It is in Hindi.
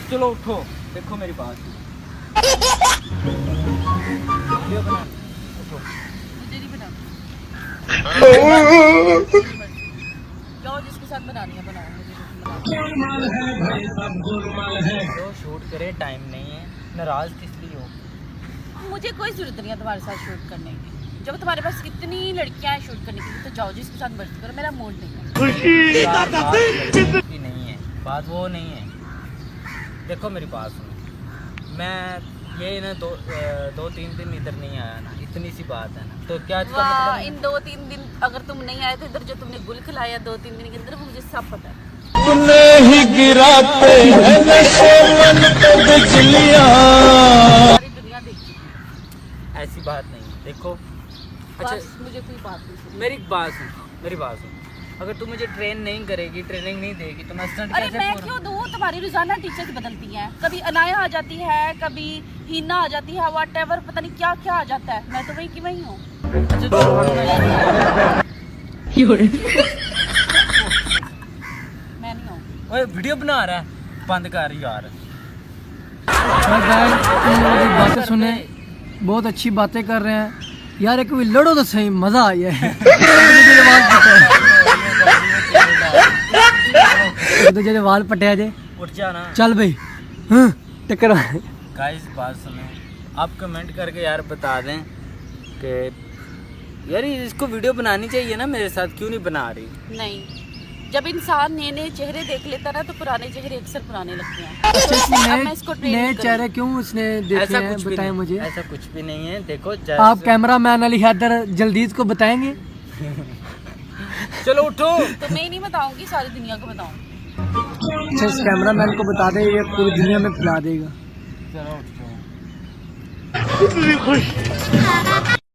चलो उठो, देखो मेरी बात। वीडियो बना, उठो। मुझे नहीं बनाना। जाओ जिसके साथ बनानी है बनाओ, मुझे जो शूट करे, टाइम नहीं है। नाराज किस लिए हो? मुझे कोई जरूरत नहीं है तुम्हारे साथ शूट करने की। जब तुम्हारे पास इतनी लड़कियां हैं शूट करने के लिए तो जाओ जिसके साथ मर्जी करो, मेरा मूड नहीं है। की नहीं है बात, वो नहीं है। देखो मेरी बात सुनो, मैं ये ना दो तीन दिन इधर नहीं आया ना, इतनी सी बात है ना, तो क्या इसका वाह, मतलब इन 2-3 दिन अगर तुम नहीं आए तो इधर जो तुमने गुल खिलाया 2-3 दिन के अंदर, वो मुझे सब पता है। तूने ही गिराते हैं नशे मन पे बिजलियां। सारी दुनिया देख चुकी है। ऐसी बात नहीं है। देखो अच्छा, बस मुझे कोई बात नहीं सुननी। मेरी बात सुन, मेरी बात सुन। अगर तू मुझे ट्रेन नहीं करेगी, ट्रेनिंग नहीं देगी तो मैं स्टंट अरे कैसे मैं पूरा- क्यों दूँ? तुम्हारी रोजाना टीचर्स बदलती हैं, कभी अनाया आ जाती है, कभी हीना आ जाती है, व्हाटएवर पता नहीं क्या क्या आ जाता है। मैं तो वही की वही हूँ। अच्छा, तो मैं नहीं हूँ। ओए वीडियो बना रहा है, बंद कर यार। बातें सुने, बहुत अच्छी बातें कर रहे हैं यार। एक भी लड़ो तो सही, मजा आ गया है। तुझे वाल पटिया जे, उठ जा ना। चल भाई। हाँ, टक्कर गाइस बात सुनो, आप कमेंट करके यार बता दें कि यार इसको वीडियो बनानी चाहिए ना मेरे साथ, क्यों नहीं बना रही? नहीं, जब इंसान नए नए चेहरे देख लेता ना तो पुराने चेहरे अक्सर पुराने लगते हैं। अब मैं इसको ट्रेन नए नहीं चेहरे क्यों उसने देखे ऐसा हैं, कुछ भी बताएं नहीं, मुझे। ऐसा कुछ भी नहीं है। देखो आप कैमरा मैन अली हैदर जल्दीज को बताएंगे। चलो उठो। तो मैं ही नहीं बताऊंगी, सारी दुनिया को बताऊंगी। अच्छा, इस कैमरा मैन को बता दे, ये पूरी दुनिया में फैला देगा। चलो उठ जाओ।